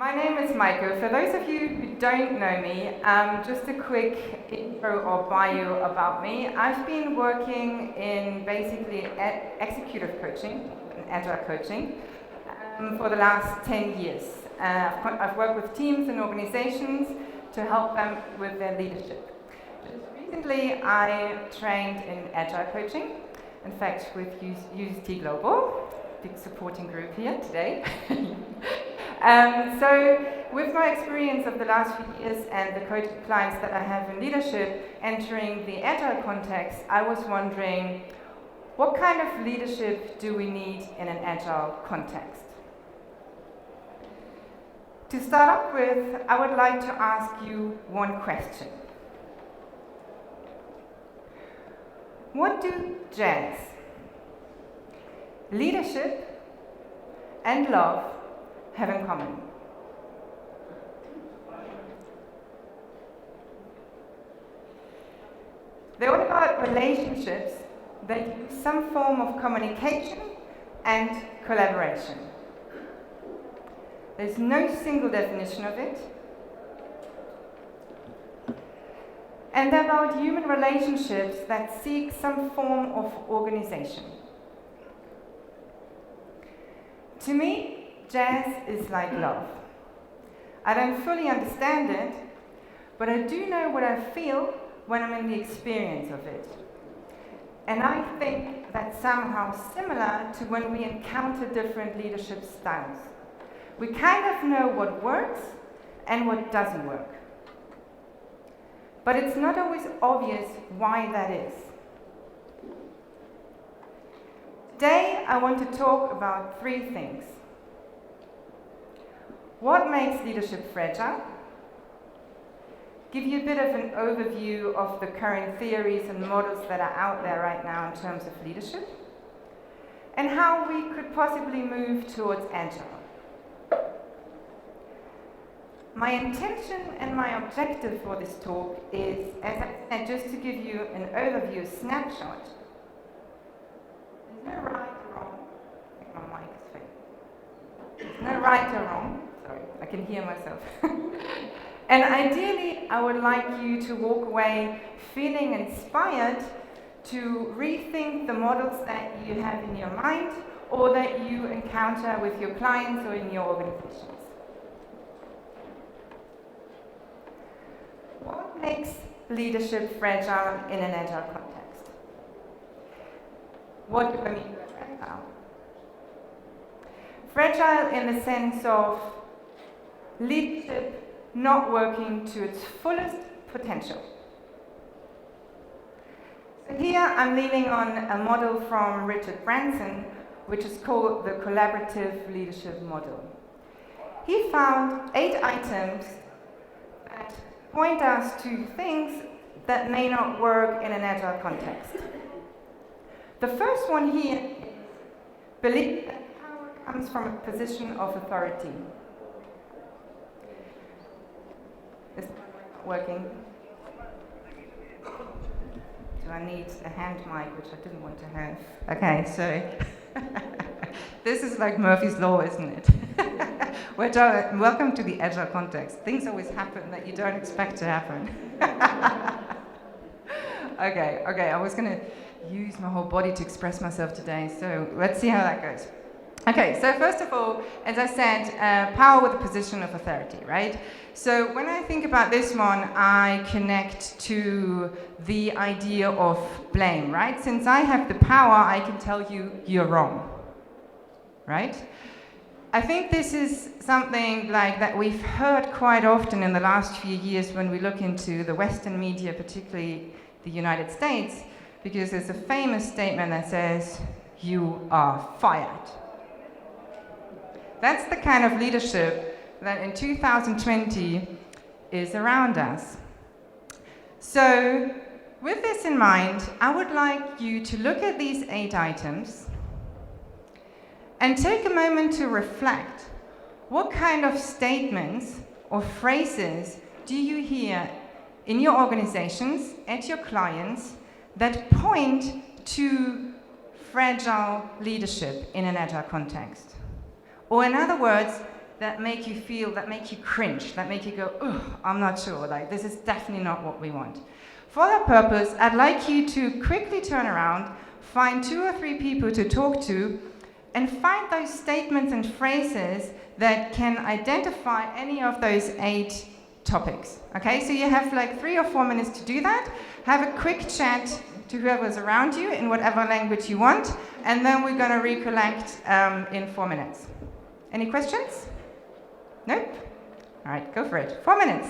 My name is Maike. For those of you who don't know me, just a quick intro or bio about me. I've been working in basically executive coaching, and agile coaching, for the last 10 years. I've worked with teams and organizations to help them with their leadership. Just recently, I trained in agile coaching, in fact with UST Global, big supporting group here today. So with my experience of the last few years and the coaching clients that I have in leadership entering the agile context, I was wondering, what kind of leadership do we need in an agile context? To start off with, I would like to ask you one question. What do jazz, leadership, and love have in common? They're all about relationships that use some form of communication and collaboration. There's no single definition of it. And they're about human relationships that seek some form of organization. To me, jazz is like love. I don't fully understand it, but I do know what I feel when I'm in the experience of it. And I think that's somehow similar to when we encounter different leadership styles. We kind of know what works and what doesn't work. But it's not always obvious why that is. Today, I want to talk about three things. What makes leadership fragile? Give you a bit of an overview of the current theories and models that are out there right now in terms of leadership, and how we could possibly move towards agile. My intention and my objective for this talk is, as I said, just to give you an overview, a snapshot. There's no right or wrong. I think my mic is fake. There's no right or wrong. Sorry, I can hear myself. And ideally, I would like you to walk away feeling inspired to rethink the models that you have in your mind or that you encounter with your clients or in your organizations. What makes leadership fragile in an agile context? What do I mean by fragile? Fragile in the sense of leadership not working to its fullest potential. So here I'm leaning on a model from Richard Branson, which is called the collaborative leadership model. He found 8 items that point us to things that may not work in an agile context. The first one here is belief that power comes from a position of authority. Is it working? Do I need a hand mic, which I didn't want to have? Okay, so this is like Murphy's Law, isn't it? Welcome to the agile context. Things always happen that you don't expect to happen. Okay, I was going to use my whole body to express myself today, so let's see how that goes. Okay, so first of all, as I said, power with a position of authority, right? So when I think about this one, I connect to the idea of blame, right? Since I have the power, I can tell you you're wrong, right? I think this is something like that we've heard quite often in the last few years when we look into the Western media, particularly the United States, because there's a famous statement that says, "You are fired." That's the kind of leadership that in 2020 is around us. So, with this in mind, I would like you to look at these 8 items and take a moment to reflect. What kind of statements or phrases do you hear in your organizations, at your clients, that point to fragile leadership in an agile context? Or in other words, that make you feel, that make you cringe, that make you go, ugh, I'm not sure, like this is definitely not what we want. For that purpose, I'd like you to quickly turn around, find 2 or 3 people to talk to, and find those statements and phrases that can identify any of those 8 topics. Okay, so you have like 3 or 4 minutes to do that. Have a quick chat to whoever's around you in whatever language you want, and then we're going to recollect in 4 minutes. Any questions? Nope? All right, go for it. 4 minutes.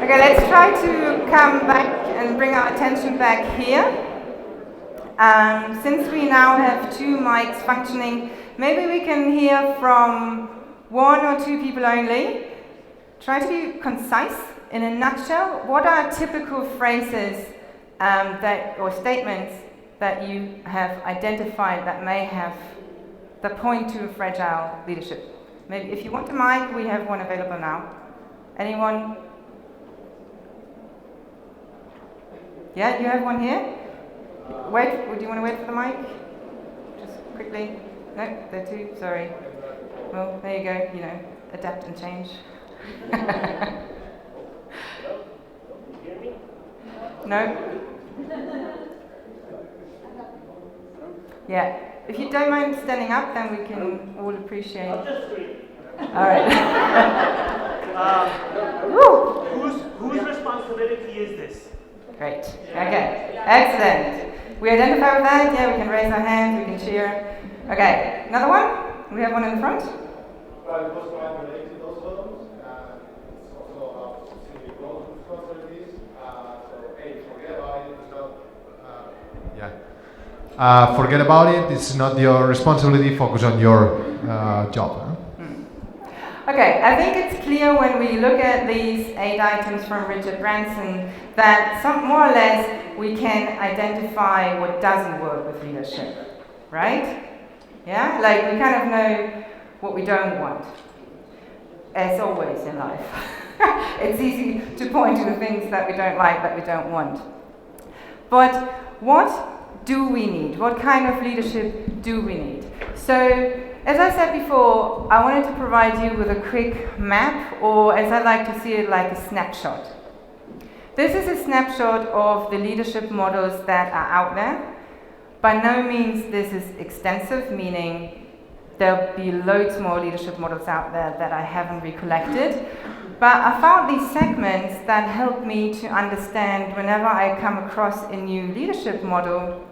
Okay, let's try to come back and bring our attention back here. Since we now have 2 mics functioning, maybe we can hear from 1 or 2 people only. Try to be concise. In a nutshell, what are typical phrases or statements that you have identified that may have the point to fragile leadership? Maybe if you want a mic, we have one available now. Anyone? Yeah, you have one here? Wait, do you want to wait for the mic? Just quickly. No, there are 2, sorry. Well, there you go, adapt and change. No? Yeah. If you don't mind standing up, then we can all appreciate. I'll just scream. All right. Whose responsibility is this? Great. Okay. Excellent. We identify with that. Yeah, we can raise our hands. We can cheer. Okay. Another one. We have one in the front. Well, it was quite related to those columns. It's also forget about it. It's not your responsibility. Focus on your job. Okay, I think it's clear when we look at these 8 items from Richard Branson that more or less we can identify what doesn't work with leadership, right? Yeah, like we kind of know what we don't want, as always in life. It's easy to point to the things that we don't like, that we don't want. But what do we need? What kind of leadership do we need? So, as I said before, I wanted to provide you with a quick map, or as I like to see it, like a snapshot. This is a snapshot of the leadership models that are out there. By no means this is extensive, meaning there'll be loads more leadership models out there that I haven't recollected. But I found these segments that help me to understand whenever I come across a new leadership model,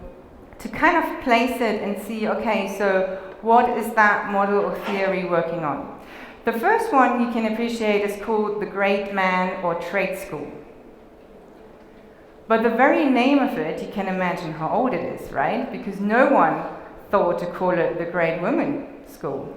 to kind of place it and see, okay, so what is that model or theory working on? The first one you can appreciate is called the Great Man or Trade School. But the very name of it, you can imagine how old it is, right? Because no one thought to call it the Great Women School.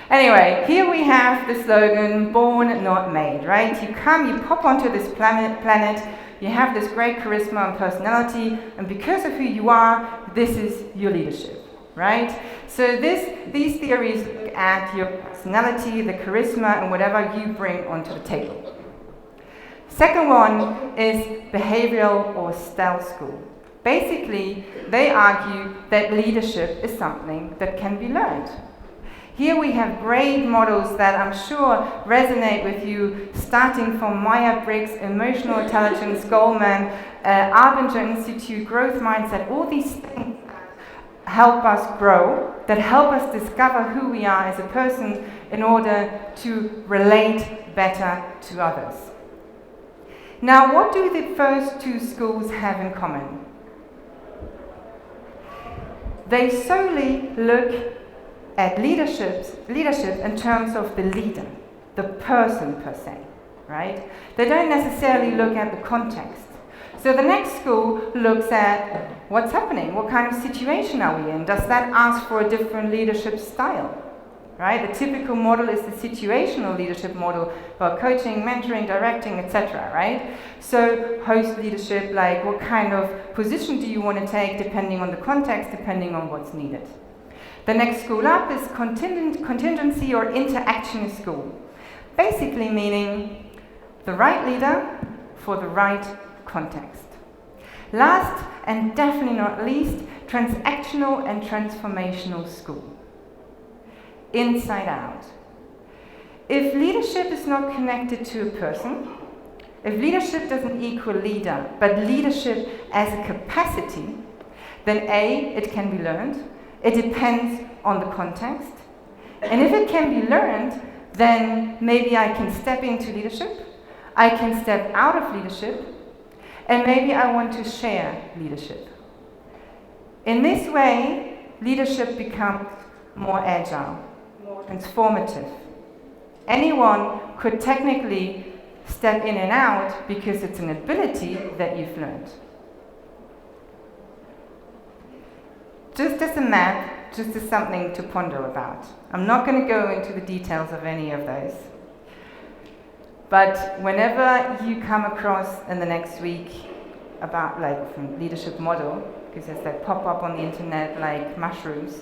Anyway, here we have the slogan, born not made, right? You come, you pop onto this planet, you have this great charisma and personality, and because of who you are, this is your leadership, right? So these theories look at your personality, the charisma, and whatever you bring onto the table. Second one is behavioral or style school. Basically, they argue that leadership is something that can be learned. Here we have great models that I'm sure resonate with you, starting from Myers-Briggs, Emotional Intelligence, Goldman, Arbinger Institute, Growth Mindset, all these things that help us grow, that help us discover who we are as a person in order to relate better to others. Now, what do the first 2 schools have in common? They solely look at leadership in terms of the leader, the person per se, right? They don't necessarily look at the context. So the next school looks at what's happening, what kind of situation are we in? Does that ask for a different leadership style, right? The typical model is the situational leadership model about coaching, mentoring, directing, etc., right? So host leadership, like what kind of position do you want to take depending on the context, depending on what's needed. The next school up is contingency or interaction school. Basically meaning the right leader for the right context. Last and definitely not least, transactional and transformational school. Inside out. If leadership is not connected to a person, if leadership doesn't equal leader, but leadership as a capacity, then A, it can be learned. It depends on the context. And if it can be learned, then maybe I can step into leadership, I can step out of leadership, and maybe I want to share leadership. In this way, leadership becomes more agile, more transformative. Anyone could technically step in and out because it's an ability that you've learned. Just as a map, just as something to ponder about. I'm not going to go into the details of any of those. But whenever you come across in the next week about like from leadership model, because as they pop up on the internet like mushrooms,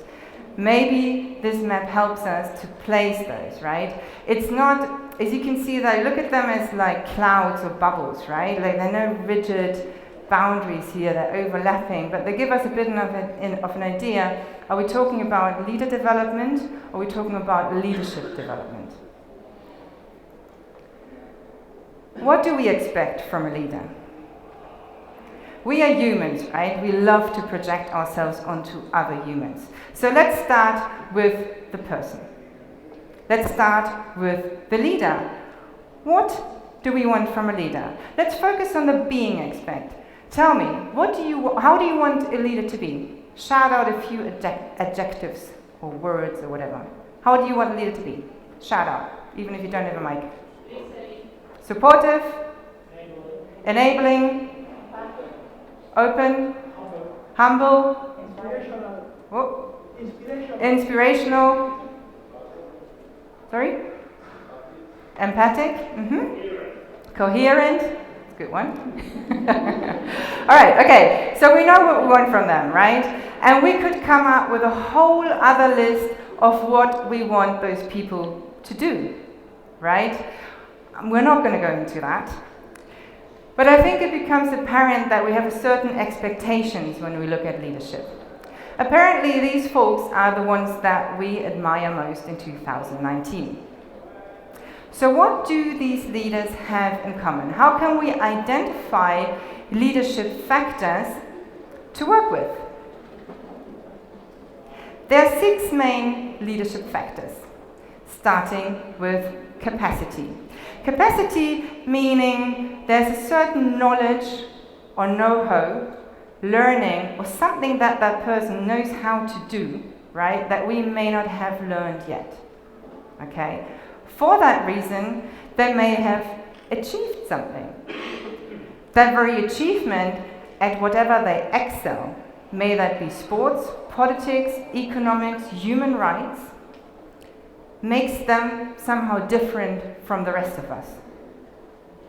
maybe this map helps us to place those, right? It's not, as you can see, they look at them as like clouds or bubbles, right? Like they're no rigid boundaries here, they're overlapping, but they give us a bit of an idea. Are we talking about leader development, or are we talking about leadership development? What do we expect from a leader? We are humans, right? We love to project ourselves onto other humans. So let's start with the person. Let's start with the leader. What do we want from a leader? Let's focus on the being aspect. Tell me, how do you want a leader to be? Shout out a few adjectives or words or whatever. How do you want a leader to be? Shout out, even if you don't have a mic. Supportive, enabling, open, Humble. Inspirational. Oh. Inspirational. Inspirational. Sorry? Empathic. Coherent. That's a good one. All right, okay. So we know what we want from them, right? And we could come up with a whole other list of what we want those people to do, right? We're not going to go into that. But I think it becomes apparent that we have certain expectations when we look at leadership. Apparently, these folks are the ones that we admire most in 2019. So what do these leaders have in common? How can we identify leadership factors to work with? There are 6 main leadership factors, starting with capacity. Capacity meaning there's a certain knowledge or know-how, learning, or something that that person knows how to do, right, that we may not have learned yet. Okay? For that reason, they may have achieved something. That very achievement at whatever they excel, may that be sports, politics, economics, human rights, makes them somehow different from the rest of us.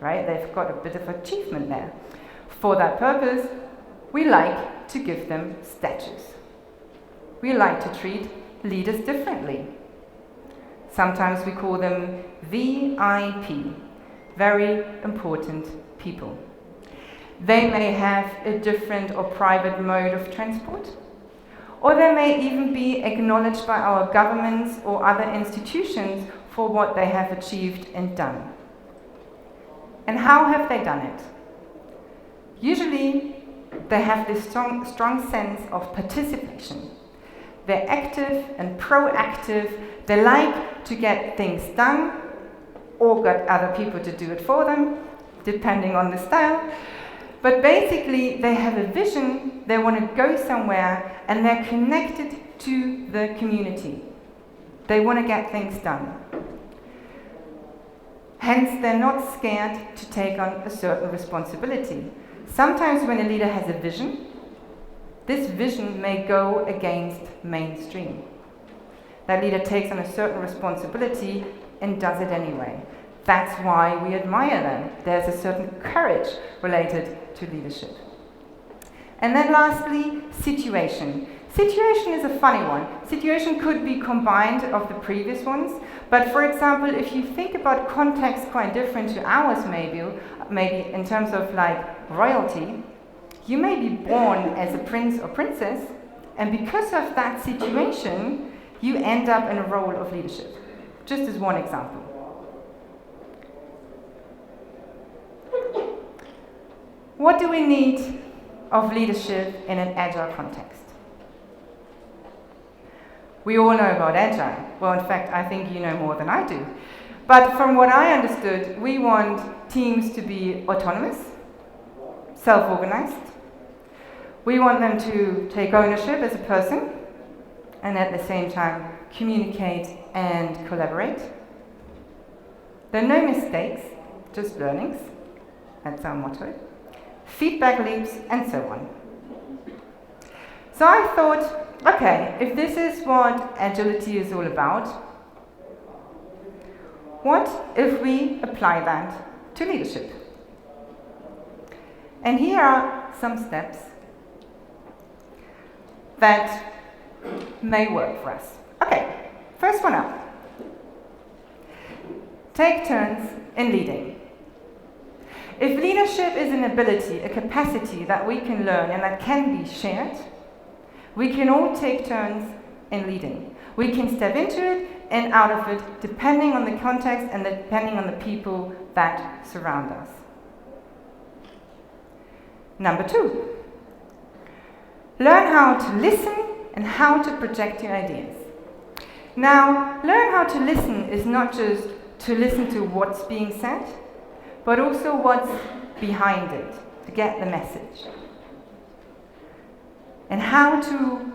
Right? They've got a bit of achievement there. For that purpose, we like to give them statues. We like to treat leaders differently. Sometimes we call them VIP, very important people. They may have a different or private mode of transport, or they may even be acknowledged by our governments or other institutions for what they have achieved and done. And how have they done it? Usually, they have this strong sense of participation. They're active and proactive. They like to get things done or get other people to do it for them, depending on the style. But basically, they have a vision, they want to go somewhere, and they're connected to the community. They want to get things done. Hence, they're not scared to take on a certain responsibility. Sometimes when a leader has a vision, this vision may go against mainstream. That leader takes on a certain responsibility and does it anyway. That's why we admire them. There's a certain courage related to leadership. And then lastly, situation. Situation is a funny one. Situation could be combined of the previous ones, but for example, if you think about context quite different to ours maybe in terms of like royalty, you may be born as a prince or princess, and because of that situation, you end up in a role of leadership. Just as one example. What do we need of leadership in an agile context? We all know about agile. Well, in fact, I think you know more than I do. But from what I understood, we want teams to be autonomous, self-organized. We want them to take ownership as a person, and at the same time, communicate and collaborate. There are no mistakes, just learnings. That's our motto. Feedback loops, and so on. So I thought, okay, if this is what agility is all about, what if we apply that to leadership? And here are some steps that may work for us. Okay, first one up. Take turns in leading. If leadership is an ability, a capacity that we can learn and that can be shared, we can all take turns in leading. We can step into it and out of it, depending on the context and depending on the people that surround us. Number 2, learn how to listen and how to project your ideas. Now, learn how to listen is not just to listen to what's being said, but also what's behind it, to get the message. And how to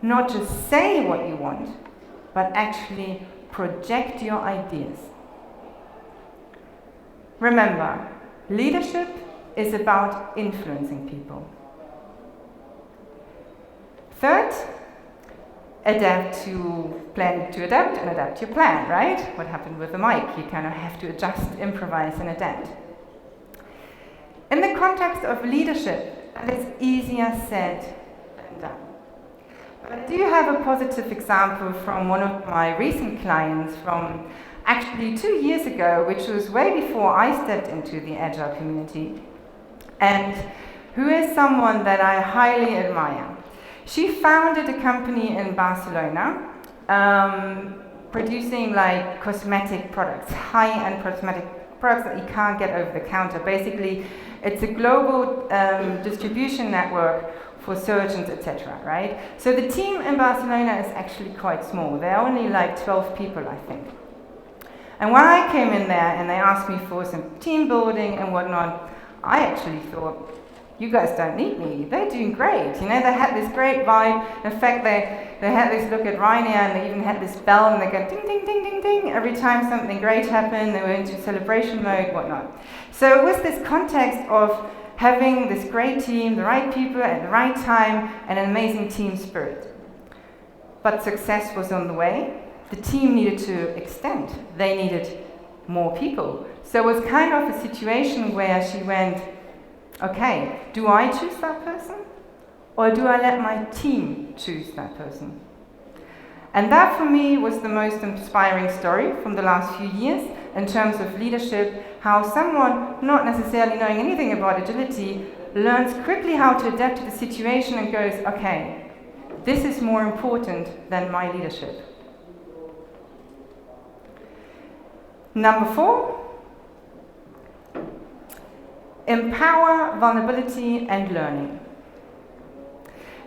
not just say what you want, but actually project your ideas. Remember, leadership is about influencing people. Third, adapt to plan to adapt and adapt your plan, right? What happened with the mic? You kind of have to adjust, improvise, and adapt. In the context of leadership, that is easier said than done. But I do have a positive example from one of my recent clients from actually 2 years ago, which was way before I stepped into the Agile community, and who is someone that I highly admire. She founded a company in Barcelona, producing like cosmetic products, high-end cosmetic products that you can't get over the counter. Basically, it's a global distribution network for surgeons, etc., right? So the team in Barcelona is actually quite small. They're only like 12 people, I think. And when I came in there and they asked me for some team building and whatnot, I actually thought, you guys don't need me. They're doing great. You know, they had this great vibe. In fact, they had this look at Ryanair and they even had this bell and they go ding, ding, ding, ding, ding. Every time something great happened, they were into celebration mode, whatnot. So it was this context of having this great team, the right people at the right time, and an amazing team spirit. But success was on the way. The team needed to extend. They needed more people. So it was kind of a situation where she went, okay, do I choose that person? Or do I let my team choose that person? And that for me was the most inspiring story from the last few years in terms of leadership, how someone not necessarily knowing anything about agility learns quickly how to adapt to the situation and goes, okay, this is more important than my leadership. Number 4, empower vulnerability and learning.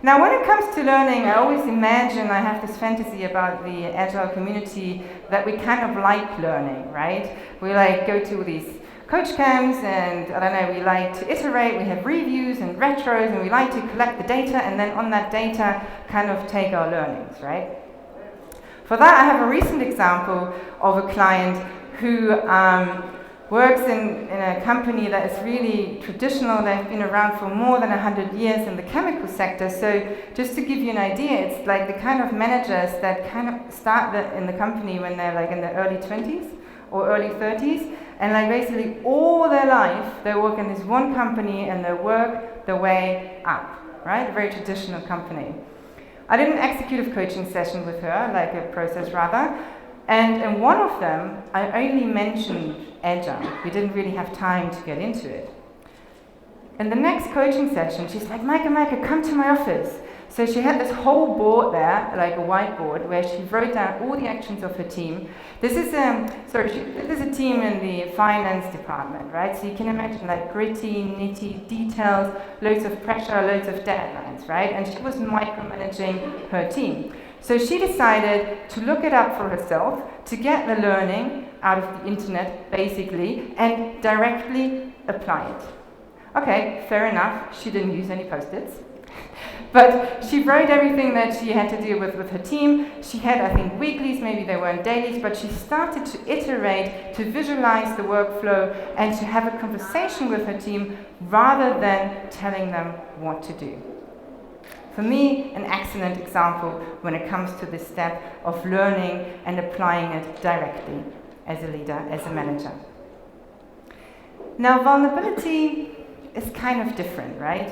Now, when it comes to learning, I always imagine, I have this fantasy about the Agile community that we kind of like learning, right? We like go to these coach camps and, I don't know, we like to iterate, we have reviews and retros, and we like to collect the data, and then on that data kind of take our learnings, right? For that, I have a recent example of a client who works in a company that is really traditional. They've been around for more than 100 years in the chemical sector. So just to give you an idea, it's like the kind of managers that kind of start in the company when they're like in their early 20s or early 30s. And like basically all their life, they work in this one company and they work their way up, right? A very traditional company. I did an executive coaching session with her, like a process rather. And in one of them, I only mentioned Agile. We didn't really have time to get into it. In the next coaching session, she's like, Maike, come to my office. So she had this whole board there, like a whiteboard, where she wrote down all the actions of her team. This is a team in the finance department, right? So you can imagine like gritty, nitty details, loads of pressure, loads of deadlines, right? And she was micromanaging her team. So she decided to look it up for herself, to get the learning out of the internet, basically, and directly apply it. Okay, fair enough, she didn't use any post-its. But she wrote everything that she had to do with her team. She had, I think, weeklies, maybe they weren't dailies, but she started to iterate, to visualize the workflow, and to have a conversation with her team rather than telling them what to do. For me, an excellent example when it comes to this step of learning and applying it directly as a leader, as a manager. Now, vulnerability is kind of different, right?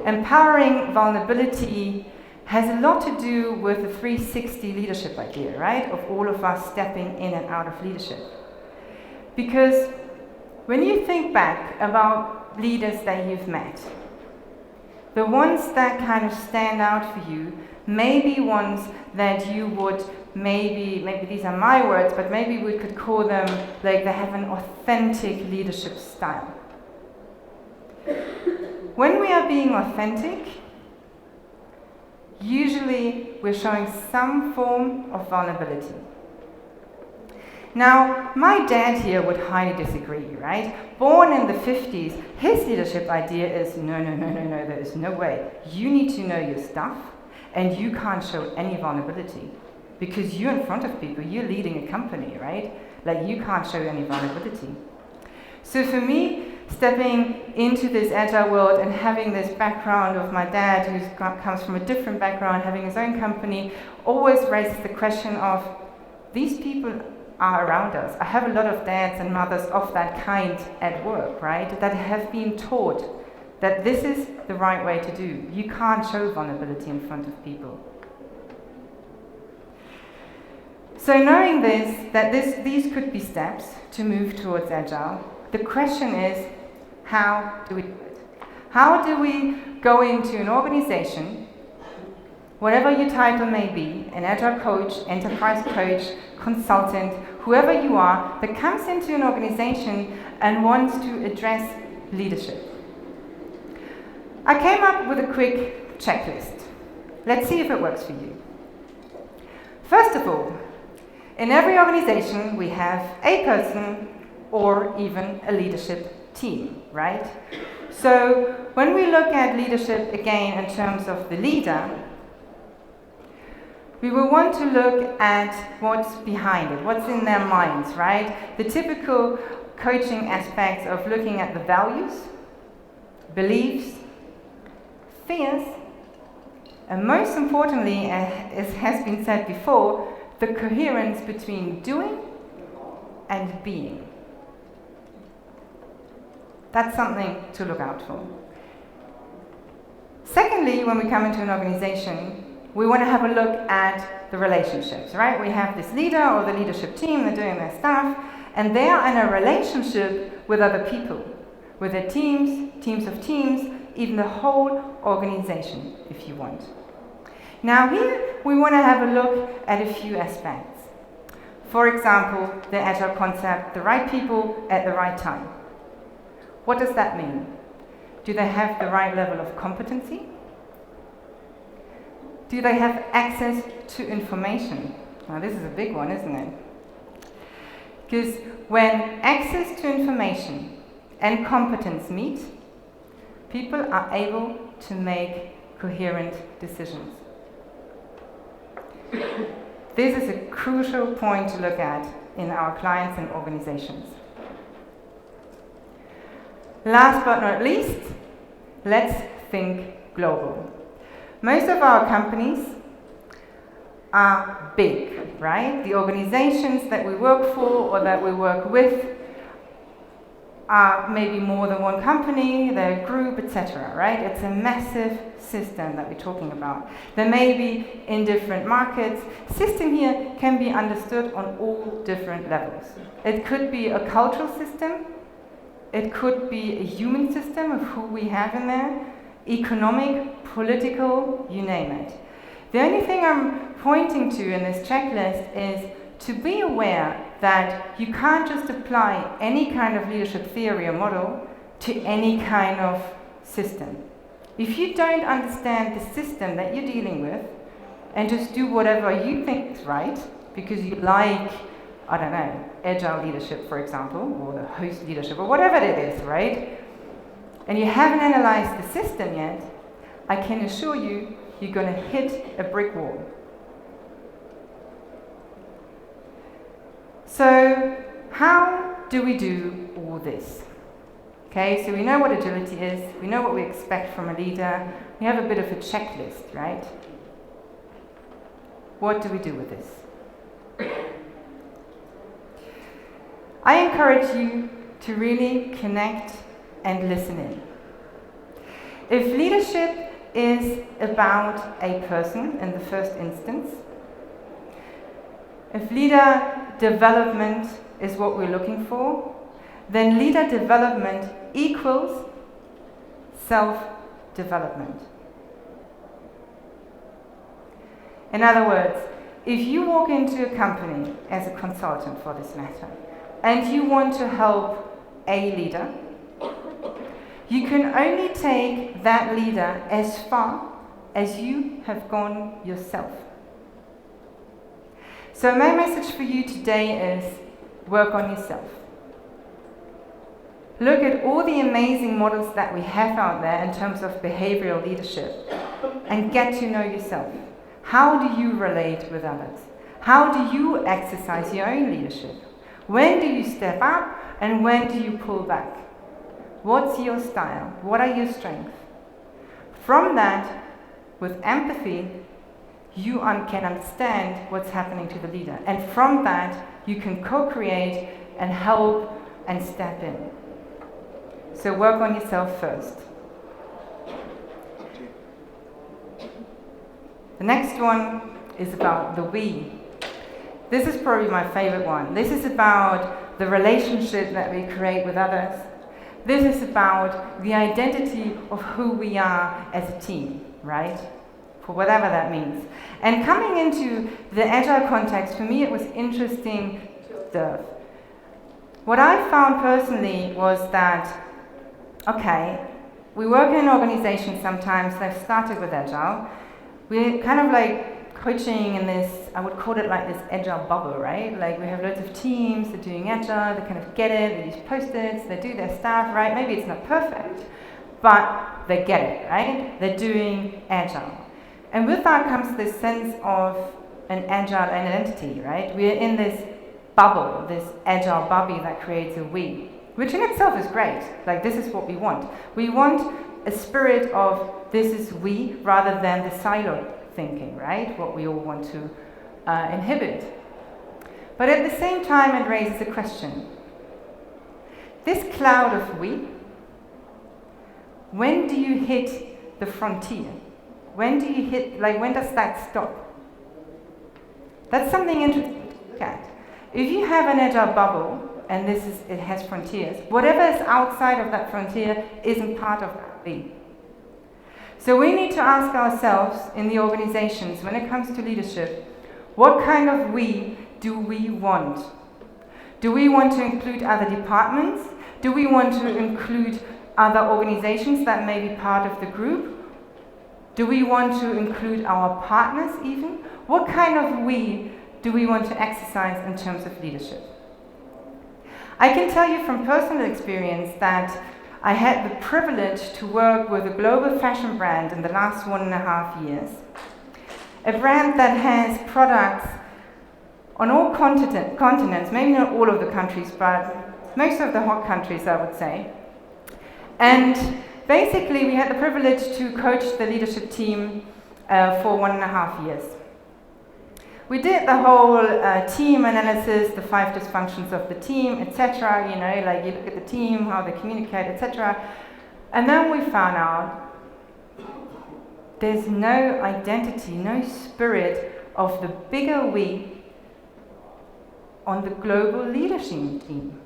Empowering vulnerability has a lot to do with the 360 leadership idea, right? Of all of us stepping in and out of leadership. Because when you think back about leaders that you've met, the ones that kind of stand out for you may be ones that you would maybe these are my words, but maybe we could call them like they have an authentic leadership style. When we are being authentic, usually we're showing some form of vulnerability. Now, my dad here would highly disagree, right? Born in the 50s, his leadership idea is, no, there is no way. You need to know your stuff, and you can't show any vulnerability. Because you're in front of people, you're leading a company, right? Like, you can't show any vulnerability. So for me, stepping into this agile world and having this background of my dad, who comes from a different background, having his own company, always raises the question of, these people are around us. I have a lot of dads and mothers of that kind at work, right, that have been taught that this is the right way to do. You can't show vulnerability in front of people. So knowing this, that these could be steps to move towards Agile, the question is, how do we do it? How do we go into an organization, whatever your title may be, an Agile coach, enterprise coach, consultant, whoever you are, that comes into an organization and wants to address leadership? I came up with a quick checklist. Let's see if it works for you. First of all, in every organization we have a person or even a leadership team, right? So when we look at leadership again in terms of the leader, we will want to look at what's behind it, what's in their minds, right? The typical coaching aspects of looking at the values, beliefs, fears, and most importantly, as has been said before, the coherence between doing and being. That's something to look out for. Secondly, when we come into an organization, we want to have a look at the relationships, right? We have this leader or the leadership team, they're doing their stuff, and they are in a relationship with other people, with their teams, teams of teams, even the whole organization, if you want. Now here, we want to have a look at a few aspects. For example, the Agile concept, the right people at the right time. What does that mean? Do they have the right level of competency? Do they have access to information? Now this is a big one, isn't it? Because when access to information and competence meet, people are able to make coherent decisions. This is a crucial point to look at in our clients and organizations. Last but not least, let's think global. Most of our companies are big, right? The organizations that we work for or that we work with are maybe more than one company, they're a group, etc., right? It's a massive system that we're talking about. They may be in different markets. System here can be understood on all different levels. It could be a cultural system, it could be a human system of who we have in there, economic, political, you name it. The only thing I'm pointing to in this checklist is to be aware that you can't just apply any kind of leadership theory or model to any kind of system. If you don't understand the system that you're dealing with and just do whatever you think is right, because you like, I don't know, Agile Leadership, for example, or the host leadership, or whatever it is, right? And you haven't analyzed the system yet, I can assure you, you're going to hit a brick wall. So, how do we do all this? Okay, so we know what agility is, we know what we expect from a leader, we have a bit of a checklist, right? What do we do with this? I encourage you to really connect and listen in. If leadership is about a person in the first instance, if leader development is what we're looking for, then leader development equals self-development. In other words, if you walk into a company as a consultant for this matter, and you want to help a leader, you can only take that leader as far as you have gone yourself. So my message for you today is work on yourself. Look at all the amazing models that we have out there in terms of behavioral leadership and get to know yourself. How do you relate with others? How do you exercise your own leadership? When do you step up and when do you pull back? What's your style? What are your strengths? From that, with empathy, you can understand what's happening to the leader. And from that, you can co-create and help and step in. So work on yourself first. The next one is about the we. This is probably my favorite one. This is about the relationship that we create with others. This is about the identity of who we are as a team, right? For whatever that means. And coming into the Agile context, for me it was interesting to observe. What I found personally was that, okay, we work in an organization sometimes, they've started with Agile. We're kind of like coaching in this, I would call it like this Agile bubble, right? Like we have loads of teams, they're doing Agile, they kind of get it, they use post-its, they do their stuff, right? Maybe it's not perfect, but they get it, right? They're doing Agile. And with that comes this sense of an Agile identity, right? We're in this bubble, this Agile bubble that creates a we, which in itself is great. Like this is what we want. We want a spirit of this is we rather than the silo thinking, right? What we all want to inhibit. But at the same time, it raises a question. This cloud of we, when do you hit the frontier? When do you hit, like when does that stop? That's something interesting to look at. If you have an Agile bubble, and it has frontiers, whatever is outside of that frontier isn't part of that we. So we need to ask ourselves in the organizations, when it comes to leadership, what kind of we do we want? Do we want to include other departments? Do we want to include other organizations that may be part of the group? Do we want to include our partners even? What kind of we do we want to exercise in terms of leadership? I can tell you from personal experience that I had the privilege to work with a global fashion brand in the last 1.5 years. A brand that has products on all continents, maybe not all of the countries, but most of the hot countries, I would say. And basically, we had the privilege to coach the leadership team for 1.5 years. We did the whole team analysis, the 5 dysfunctions of the team, etc. You know, like you look at the team, how they communicate, etc. And then we found out there's no identity, no spirit of the bigger we on the global leadership team.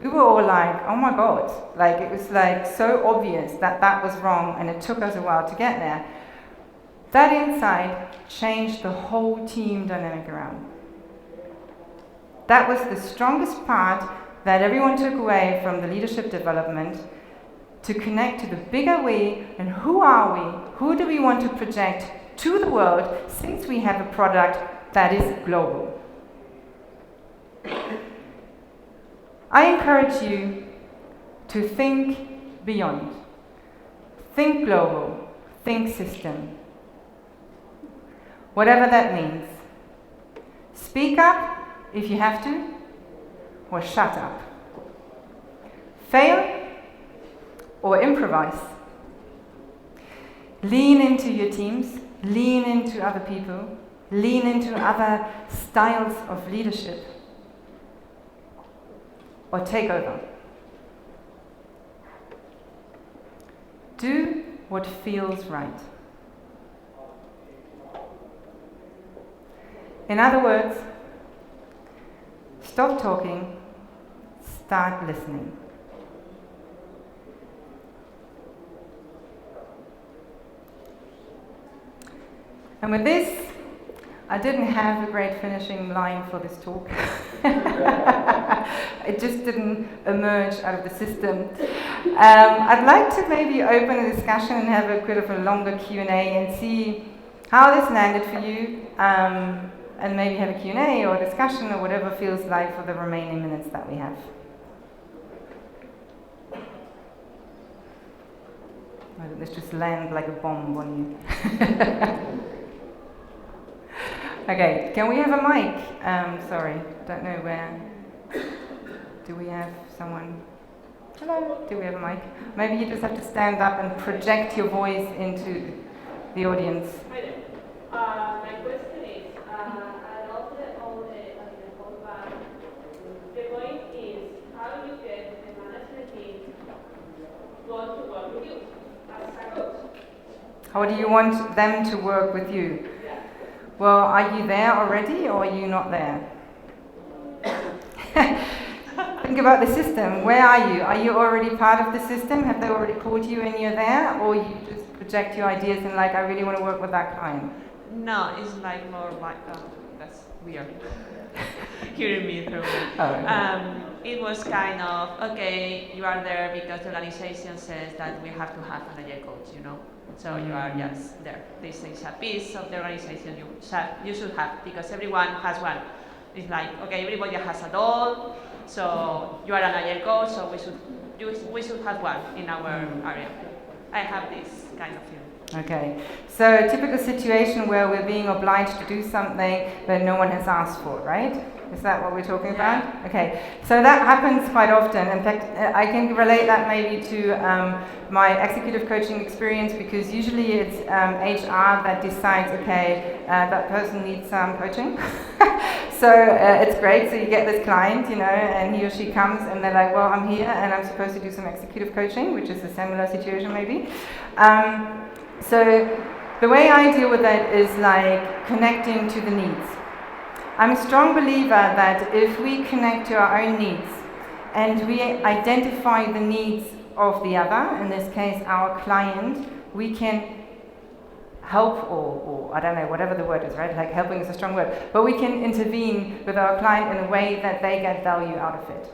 We were all like, oh my God, like it was like so obvious that that was wrong, and it took us a while to get there. That insight changed the whole team dynamic around. That was the strongest part that everyone took away from the leadership development, to connect to the bigger we and who are we, who do we want to project to the world since we have a product that is global. I encourage you to think beyond. Think global, think system. Whatever that means. Speak up if you have to, or shut up. Fail or improvise. Lean into your teams, lean into other people, lean into other styles of leadership, or take over. Do what feels right. In other words, stop talking, start listening. And with this, I didn't have a great finishing line for this talk. It just didn't emerge out of the system. I'd like to maybe open a discussion and have a bit of a longer Q&A and see how this landed for you. And maybe have a Q&A or discussion or whatever feels like for the remaining minutes that we have. Let's just land like a bomb on you. Okay, can we have a mic? Sorry, don't know where. Do we have someone? Hello, do we have a mic? Maybe you just have to stand up and project your voice into the audience. Hi there. My question is, I love all the whole bag. The point is, how you get the management team want to work with you as a coach? How do you want them to work with you? Yeah. Well, are you there already or are you not there? Think about the system. Where are you? Are you already part of the system? Have they already called you and you're there? Or you just project your ideas and like, I really want to work with that client? No, it's like more like, that's weird. Hearing me through. It was kind of, okay, you are there because the organization says that we have to have an Agile coach, you know? So you are just there. This is a piece of the organization you should have, because everyone has one. It's like, okay, everybody has a doll, so you are an Agile coach, so we should have one in our area. I have this kind of feeling. Okay, so a typical situation where we're being obliged to do something that no one has asked for, right? Is that what we're talking about? Okay, so that happens quite often. In fact, I can relate that maybe to my executive coaching experience, because usually it's HR that decides, okay, that person needs some coaching. So it's great, so you get this client, you know, and he or she comes and they're like, well, I'm here and I'm supposed to do some executive coaching, which is a similar situation maybe. So the way I deal with that is like connecting to the needs. I'm a strong believer that if we connect to our own needs and we identify the needs of the other, in this case our client, we can help or I don't know, whatever the word is, right? Like helping is a strong word, but we can intervene with our client in a way that they get value out of it.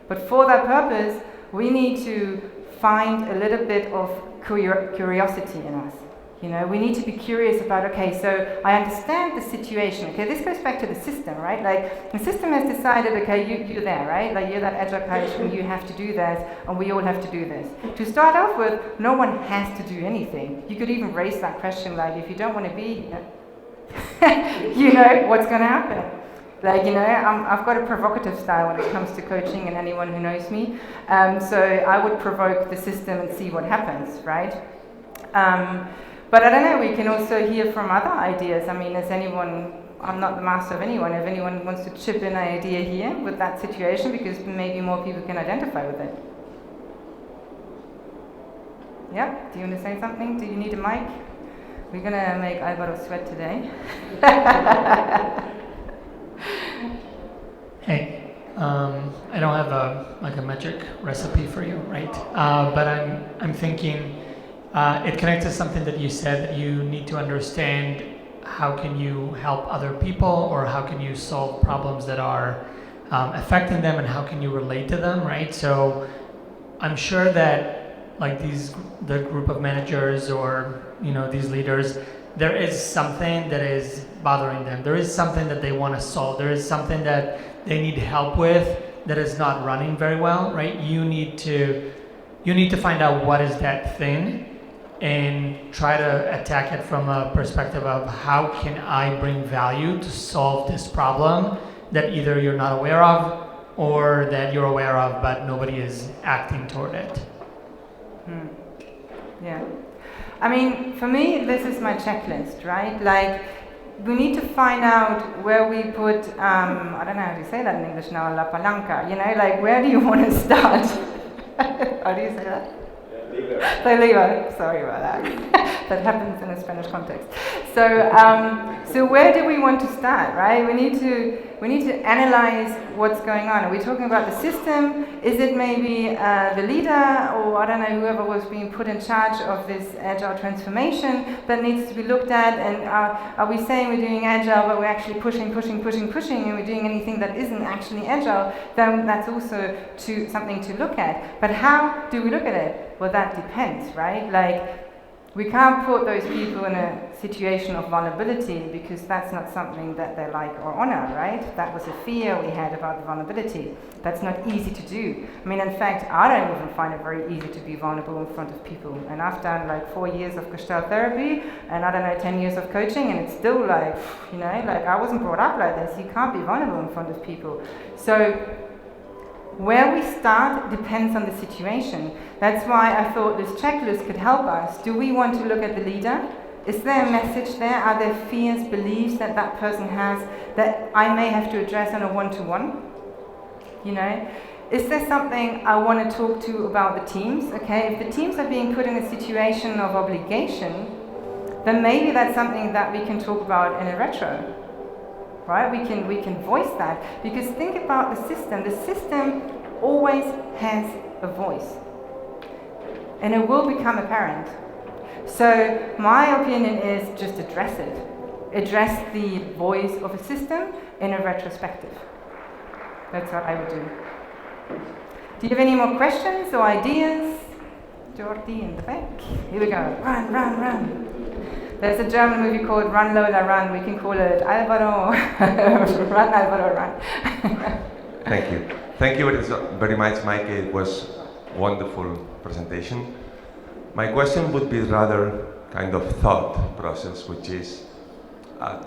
But for that purpose, we need to find a little bit of curiosity in us. You know, we need to be curious about, okay, so I understand the situation. Okay, this goes back to the system, right? Like, the system has decided, okay, you're there, right? Like, you're that Agile coach and you have to do this, and we all have to do this. To start off with, no one has to do anything. You could even raise that question, like, if you don't want to be here, you know, what's going to happen? Like, you know, I've got a provocative style when it comes to coaching, and anyone who knows me. So I would provoke the system and see what happens, right? But I don't know, we can also hear from other ideas. I mean, is anyone, I'm not the master of anyone, if anyone wants to chip in an idea here with that situation, because maybe more people can identify with it. Yeah, do you want to say something? Do you need a mic? We're going to make Alvaro sweat today. Hey, I don't have a magic recipe for you, right? But I'm thinking it connects to something that you said, that you need to understand how can you help other people, or how can you solve problems that are affecting them, and how can you relate to them, right? So I'm sure that like the group of managers, or you know, these leaders, there is something that is bothering them. There is something that they want to solve. There is something that they need help with that is not running very well, right? You need to find out what is that thing, and try to attack it from a perspective of how can I bring value to solve this problem that either you're not aware of, or that you're aware of but nobody is acting toward it. Yeah. I mean, for me, this is my checklist, right? Like, we need to find out where we put, I don't know how to say that in English now, la palanca, you know, like, where do you want to start? How do you say that? The lever. Sorry about that. That happens in a Spanish context. So where do we want to start, right? We need to analyze what's going on. Are we talking about the system? Is it maybe the leader, or I don't know, whoever was being put in charge of this agile transformation that needs to be looked at? And are we saying we're doing agile, but we're actually pushing, and we're doing anything that isn't actually agile? Then that's also something to look at. But how do we look at it? Well, that depends, right? Like, we can't put those people in a situation of vulnerability, because that's not something that they like or honor, right? That was a fear we had about the vulnerability. That's not easy to do. I mean, in fact, I don't even find it very easy to be vulnerable in front of people. And I've done like 4 years of Gestalt therapy, and I don't know, 10 years of coaching, and it's still like, you know, like I wasn't brought up like this. You can't be vulnerable in front of people. So Where we start depends on the situation. That's why I thought this checklist could help us. Do we want to look at the leader? Is there a message there? Are there fears, beliefs that that person has that I may have to address on a one-to-one? You know? Is there something I want to talk to about the teams? Okay, if the teams are being put in a situation of obligation, then maybe that's something that we can talk about in a retro, right? We can voice that, because think about the system. The system always has a voice, and it will become apparent. So my opinion is just address it. Address the voice of a system in a retrospective. That's what I would do. Do you have any more questions or ideas? Jordi in the back. Here we go. Run, run, run. There's a German movie called Run Lola Run. We can call it Alvaro. Run, Alvaro, run. Thank you. Thank you very much, Maike. It was a wonderful presentation. My question would be rather kind of thought process, which is,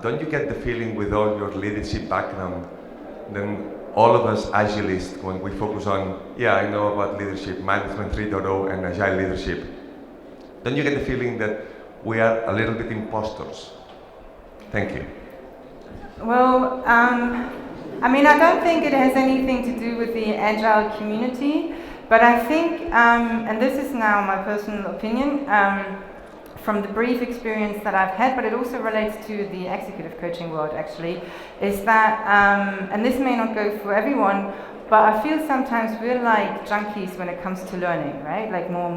don't you get the feeling with all your leadership background, then all of us Agilists, when we focus on, yeah, I know about leadership, management 3.0 and Agile leadership, don't you get the feeling that we are a little bit imposters? Thank you. Well, I mean, I don't think it has anything to do with the Agile community, but I think, and this is now my personal opinion, from the brief experience that I've had, but it also relates to the executive coaching world actually, is that, and this may not go for everyone, but I feel sometimes we're like junkies when it comes to learning, right? Like more.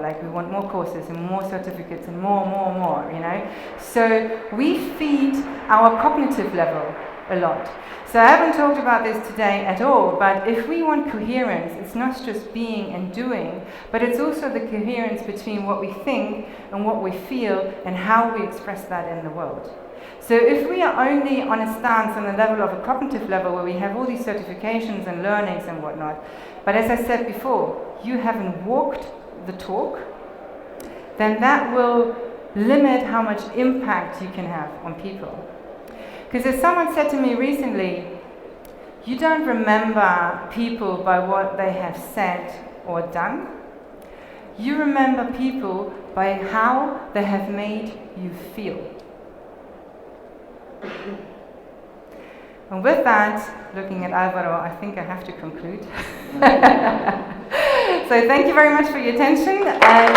Like we want more courses and more certificates and more, you know? So we feed our cognitive level a lot. So I haven't talked about this today at all, but if we want coherence, it's not just being and doing, but it's also the coherence between what we think and what we feel and how we express that in the world. So if we are only on a stance on the level of a cognitive level where we have all these certifications and learnings and whatnot, but as I said before, you haven't walked the talk, then that will limit how much impact you can have on people. Because as someone said to me recently, you don't remember people by what they have said or done. You remember people by how they have made you feel. And with that, looking at Alvaro, I think I have to conclude. So thank you very much for your attention. And,